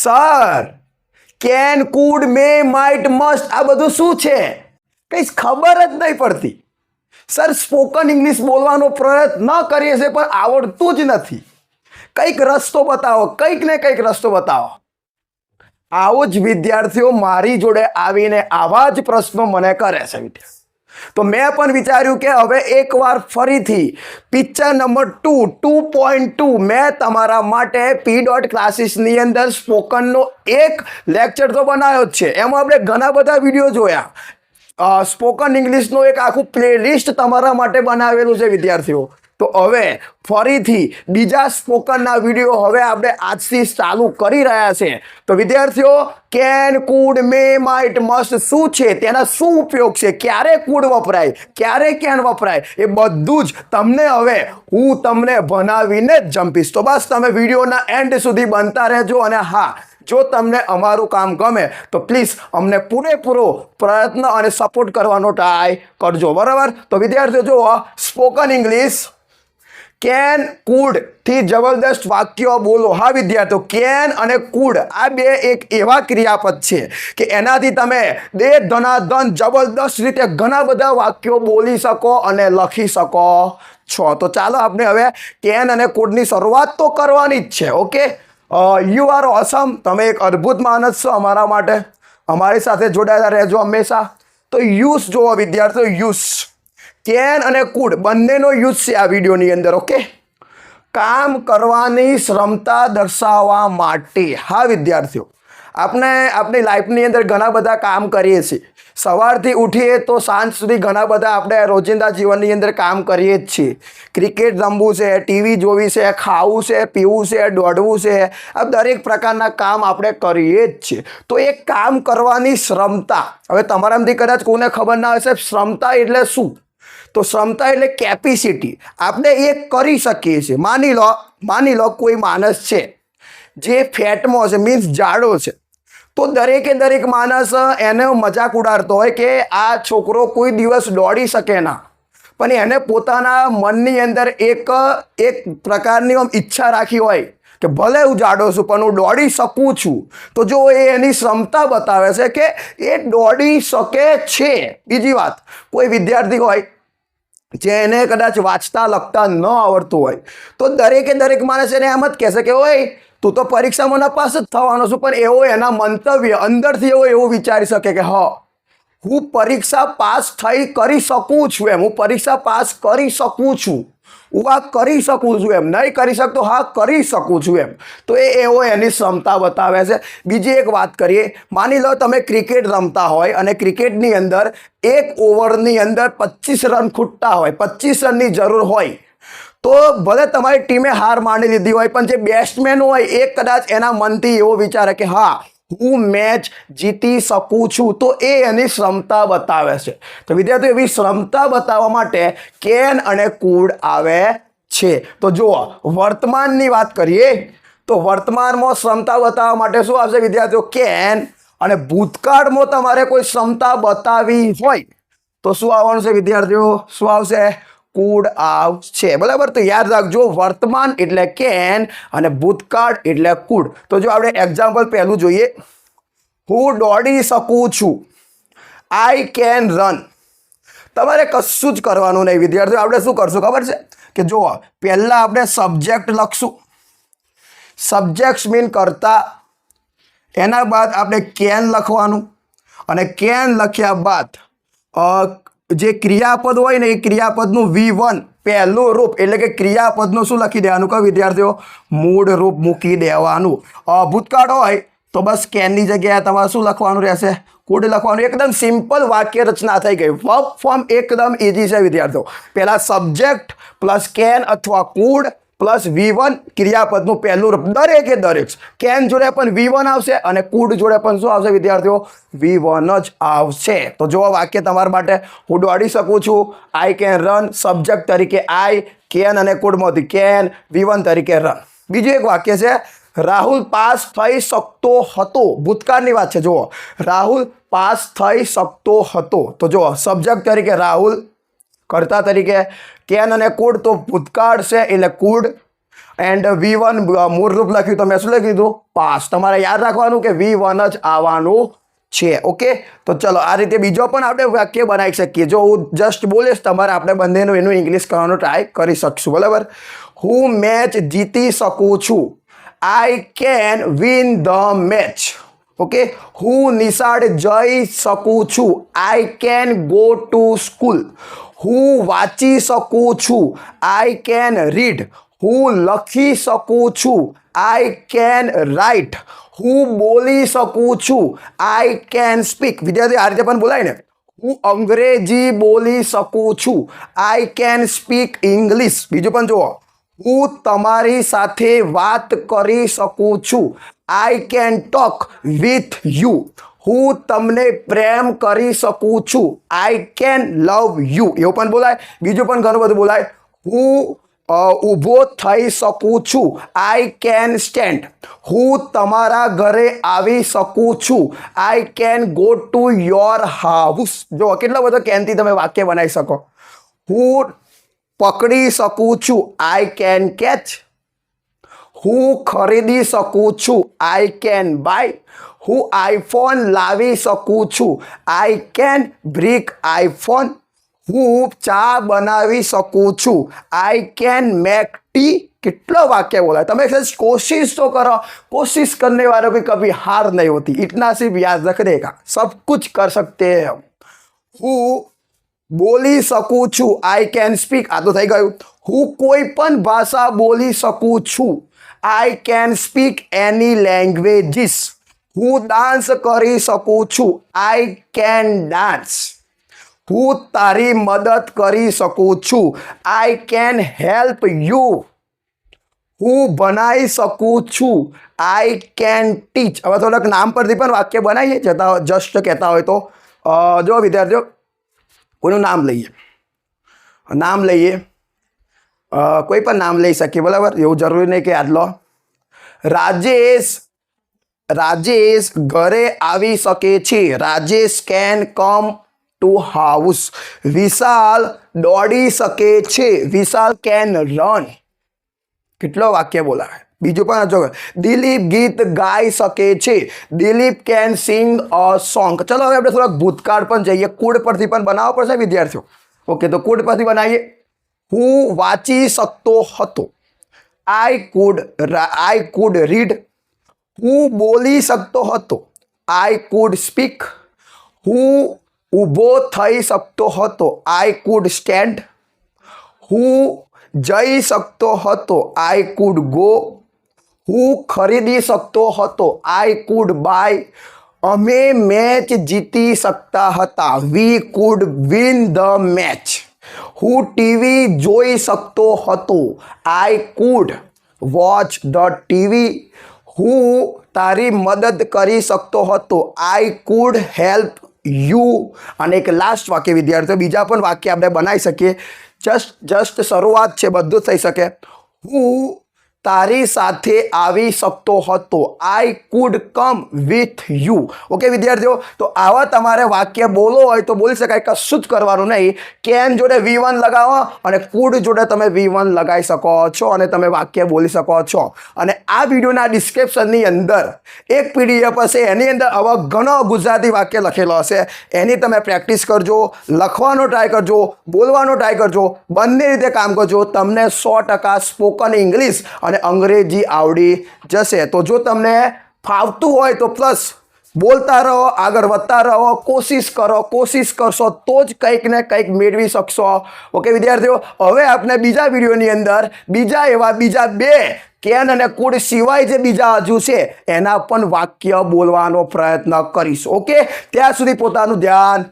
Sir can food May might must આ બધું શું છે? કઈ ખબર જ નહીં પડતી. સર સ્પોકન ઇંગ્લિશ બોલવાનો પ્રયત્ન કરીએ છીએ પણ આવડતું જ નથી. કંઈક રસ્તો બતાવો, કંઈક ને કંઈક રસ્તો બતાવો. આવો જ વિદ્યાર્થીઓ મારી જોડે આવીને આવા જ પ્રશ્નો મને કરે છે. તો મેં પણ વિચાર્યું કે હવે એકવાર ફરીથી પિક્ચર નંબર 2.2 મેં તમારા માટે p.classes અંદર સ્પોકનનો એક લેક્ચર તો બનાવ્યો જ છે. એમાં આપણે ઘણા બધા વિડીયો જોયા. સ્પોકન ઇંગ્લિશનો એક આખું પ્લેલિસ્ટ તમારા માટે બનાવેલું છે વિદ્યાર્થીઓ. તો હવે ફરીથી બીજા સ્પોકનના વિડીયો હવે આપણે આજથી ચાલુ કરી રહ્યા છે. તો વિદ્યાર્થીઓ can food May might must શું છે, તેના શું ઉપયોગ છે, ક્યારે કુડ વપરાય, ક્યારે કેન વપરાય, એ બધું જ તમને હવે હું તમને ભણાવીને જ જંપીશ. તો બસ તમે વિડીયોના એન્ડ સુધી બનતા રહેજો. અને હા, જો તમને અમારું કામ ગમે તો પ્લીઝ અમને પૂરેપૂરો પ્રયત્ન અને સપોર્ટ કરવાનો ટ્રાય કરજો, બરાબર? તો વિદ્યાર્થીઓ જુઓ, સ્પોકન ઇંગ્લિશ કેન કુડ થી જબરદસ્ત વાક્યો બોલો. હા વિદ્યાર્થીઓ, કેન અને કુડ આ બે એક એવા ક્રિયાપદ છે કે એનાથી તમે ધનાધન જબરદસ્ત રીતે ઘણા બધા વાક્યો બોલી શકો અને લખી શકો છો. તો ચાલો આપણે હવે કેન અને કુડની શરૂઆત તો કરવાની જ છે. ઓકે, યુ આર ઓસમ. તમે એક અદ્ભુત માણસ છો અમારા માટે. અમારી સાથે જોડાયેલા રહેજો હંમેશા. તો યુઝ જુઓ વિદ્યાર્થીઓ, યુઝ કેન અને કુડ બંનેનો યુઝ છે આ વિડીયોની અંદર. ઓકે, કામ કરવાની ક્ષમતા દર્શાવવા માટે. હા વિદ્યાર્થીઓ, આપણે આપણી લાઈફની અંદર ઘણા બધા કામ કરીએ છીએ. સવારથી ઉઠીએ તો સાંજ સુધી ઘણા બધા આપણે રોજિંદા જીવનની અંદર કામ કરીએ જ છીએ. ક્રિકેટ રમવું છે, ટીવી જોવી છે, ખાવું છે, પીવું છે, દોડવું છે, આ દરેક પ્રકારના કામ આપણે કરીએ જ છીએ. તો એ કામ કરવાની ક્ષમતા, હવે તમારામાંથી કદાચ કોઈને ખબર ના હશે ક્ષમતા એટલે શું. તો ક્ષમતા એટલે કેપેસિટી. આપણે એ કરી શકીએ છીએ. માની લો કોઈ માણસ છે જે ફેટમાં છે, મીન્સ જાડો છે. તો દરેકે દરેક માણસ એને મજાક ઉડાડતો હોય કે આ છોકરો કોઈ દિવસ દોડી શકે ના, પણ એને પોતાના મનની અંદર એક પ્રકારની ઈચ્છા રાખી હોય કે ભલે હું જાડો છું પણ હું દોડી શકું છું. તો જો એ એની ક્ષમતા બતાવે છે કે એ દોડી શકે છે. બીજી વાત, કોઈ વિદ્યાર્થી હોય જેને કદાચ વાંચતા લખતા ન આવડતું હોય તો દરેકે દરેક માણસ એને એમ જ કહેશે કે ઓય તું તો પરીક્ષામાં નાપાસ જ થવાનો છું. પણ એવો એના મંતવ્ય અંદરથી એવું વિચારી શકે કે હા, હું પરીક્ષા પાસ કરી શકું છું. હું પરીક્ષા પાસ કરી શકું છું, હું આ કરી શકું છું. નહીં કરી શકતો, હા કરી શકું છું. તો એવો એની ક્ષમતા બતાવે છે. બીજી એક વાત કરીએ, માની લો તમે ક્રિકેટ રમતા હોય અને ક્રિકેટની અંદર એક ઓવરની અંદર 25 રન ખૂટતા હોય, 25 રનની જરૂર હોય. તો ભલે તમારી ટીમે હાર માની લીધી હોય પણ જે બેટ્સમેન હોય એ કદાચ એના મનથી એવો વિચારે કે હા, હું મેચ જીતી શકું છું. તો એ એની ક્ષમતા બતાવે છે. તો વિદ્યાર્થીઓ, એવી ક્ષમતા બતાવવા માટે કેન અને કુડ આવે છે. તો જુઓ, વર્તમાનની વાત કરીએ તો વર્તમાનમાં ક્ષમતા બતાવવા માટે શું આવશે વિદ્યાર્થીઓ? કેન. અને ભૂતકાળમાં તમારે કોઈ ક્ષમતા બતાવી હોય તો શું આવવાનું છે વિદ્યાર્થીઓ? શું આવશે? કુડ આવશે, બરાબર? તો યાદ રાખજો, વર્તમાન એટલે કેન અને ભૂતકાળ એટલે કુડ. તો જો આપણે એક્ઝામ્પલ પહેલું જોઈએ, હું દોડી શકું છું. I can run. તમારે કશું જ કરવાનું નહીં વિદ્યાર્થીઓ. આપણે શું કરશું ખબર છે કે જો પહેલાં આપણે સબ્જેક્ટ લખશું. સબ્જેક્ટ મીન કરતા. એના બાદ આપણે કેન લખવાનું અને કેન લખ્યા બાદ જે ક્રિયાપદ હોય ને એ ક્રિયાપદનું V1 પહેલું રૂપ એટલે કે ક્રિયાપદનું શું લખી દેવાનું કે વિદ્યાર્થીઓ? મૂળ રૂપ મૂકી દેવાનું. ભૂતકાળ હોય તો બસ કેનની જગ્યાએ તમારે શું લખવાનું રહેશે? કુડ લખવાનું. એકદમ સિમ્પલ વાક્ય રચના થઈ ગઈ. વર્બ ફોર્મ એકદમ ઇઝી છે વિદ્યાર્થીઓ. પહેલા સબ્જેક્ટ પ્લસ કેન અથવા કુડ પ્લસ V1 ક્રિયાપદનું પહેલું રૂપ. દરેકે દરેક કેન જોડે પણ V1 આવશે અને કુડ જોડે પણ શું આવશે વિદ્યાર્થીઓ? V1 જ આવશે. તો જો વાક્ય તમારા માટે, હું દોડી શકું છું, આઈ કેન રન. સબ્જેક્ટ તરીકે આઈ, કેન અને કુડમાંથી કેન, V1 તરીકે રન. બીજું એક વાક્ય છે, રાહુલ પાસ થઈ શકતો હતો. ભૂતકાળની વાત છે. જુઓ, રાહુલ પાસ થઈ શકતો હતો. તો જુઓ, સબ્જેક્ટ તરીકે રાહુલ, કર્તા તરીકે કેન અને કુડ. તો ભૂતકાળ છે એટલે કુડ. એન્ડ V1 મૂળરૂપ લખ્યું તો મેં શું લખી દીધું પાસ્ટ. તમારે યાદ રાખવાનું કે V1 જ આવવાનું છે. ઓકે, તો ચલો આ રીતે બીજો પણ આપણે વાક્ય બનાવી શકીએ. જો હું જસ્ટ બોલીશ તમારે આપણે બંનેનું એનું ઇંગ્લિશ કરવાનો ટ્રાય કરી શકશું. બરાબર. હું મેચ જીતી શકું છું. I can win the match. Okay, હું નિશાળ જઈ શકું છું. I can go to school. હું વાંચી શકું છું. I can read. હું લખી શકું છું. I can write. હું બોલી શકું છું. I can speak. વિદ્યાર્થી આ રીતે પણ બોલાય ને. હું અંગ્રેજી બોલી શકું છું. I can speak English. બીજું પણ જુઓ. હું તમારી સાથે વાત કરી શકું છું. I can talk with you. હું તમને પ્રેમ કરી શકું છું. I can love you. એવું પણ બોલાય. બીજું પણ ઘણું બધું બોલાય. હું ઊભો થઈ શકું છું. I can stand. હું તમારા ઘરે આવી શકું છું. I can go to your house. જો કેટલો બધો કેનથી તમે વાક્ય બનાવી શકો. હું પકડી શકું છું. I can catch. હું ખરીદી શકું છું. I can by. હું આઈફોન લાવી શકું છું. I can brick iPhone. હું ચા બનાવી શકું છું. I can make tea. कितना वाक्य बोला है. તમે कोशिश तो करो. कोशिश करने वालों की कभी हार नहीं होती. इतना सिर्फ याद रखने का, सब कुछ कर सकते हैं हम. હું બોલી શકું છું. I can speak. આ તો થઈ ગયું. હું કોઈ પણ ભાષા બોલી શકું છું. I can speak any languages. હું ડાન્સ કરી શકું છું. I can dance. હું તારી મદદ કરી શકું છું. I can help you. હું ભણાવી શકું છું. આઈ કેન ટીચ. હવે થોડાક નામ પરથી પણ વાક્ય બનાવીએ જતા જસ્ટ કહેતા હોય તો. જો વિદ્યાર્થીઓ કોઈનું નામ લઈએ. કોઈ પણ નામ લઈ શકીએ. બરાબર. એવું જરૂરી નહીં કે યાદ લો. રાજેશ ઘરે આવી શકે છે. Rajesh can come to house. Vishal દોડી શકે છે. Vishal can run. કેટલો વાક્ય બોલાવે. બીજું પણ જો દિલીપ ગીત ગાઈ શકે છે. Dilip can sing a song. ચલો હવે આપણે થોડાક ભૂતકાળ પણ જઈએ. કુડ પરથી પણ બનાવવો પડશે વિદ્યાર્થીઓ. ઓકે, તો કુડ પરથી બનાવીએ. હું વાંચી શકતો હતો. I could read. હું બોલી શકતો હતો. I could speak. હું ઊભો થઈ શકતો હતો. I could stand. હું જઈ શકતો હતો. I could go. હું ખરીદી શકતો હતો. I could buy. અમે મેચ જીતી શકતા હતા. We could win the match. હું ટીવી જોઈ શકતો હતો. I could watch the TV. હું તારી મદદ કરી શકતો હતો. I could help you. અને એક લાસ્ટ વાક્ય વિદ્યાર્થીઓ, બીજા પણ વાક્ય આપણે બનાવી શકીએ. જસ્ટ શરૂઆત છે, બધું થઈ શકે. હું તારી સાથે આવી શકતો હતો. I could come with you. Okay વિદ્યાર્થીઓ, તો આવા તમારે વાક્ય બોલવો હોય તો બોલી શકાય. કશું જ કરવાનું નહીં. કેન જોડે V1 લગાવો અને કુડ જોડે તમે V1 લગાવી શકો છો અને તમે વાક્ય બોલી શકો છો. અને આ વિડીયોના ડિસ્ક્રિપ્શનની અંદર એક PDF હશે. એની અંદર આવા ઘણો ગુજરાતી વાક્ય લખેલો હશે. એની તમે પ્રેક્ટિસ કરજો. લખવાનો ટ્રાય કરજો. બોલવાનો ટ્રાય કરજો. બંને રીતે કામ કરજો. તમને 100% સ્પોકન ઇંગ્લિશ અને અંગ્રેજી આવડી જશે. તો જો તમને ફાવતું હોય તો પ્લસ બોલતા રહો, આગળ વધતા રહો, કોશિશ કરો. કોશિશ કરશો તો જ કંઈક ને કંઈક મેળવી શકશો. ઓકે વિદ્યાર્થીઓ, હવે આપણે બીજા વિડીયોની અંદર બીજા બે કેન અને કુડ સિવાય જે બીજા હજુ છે એના પણ વાક્ય બોલવાનો પ્રયત્ન કરીશું. ઓકે, ત્યાં સુધી પોતાનું ધ્યાન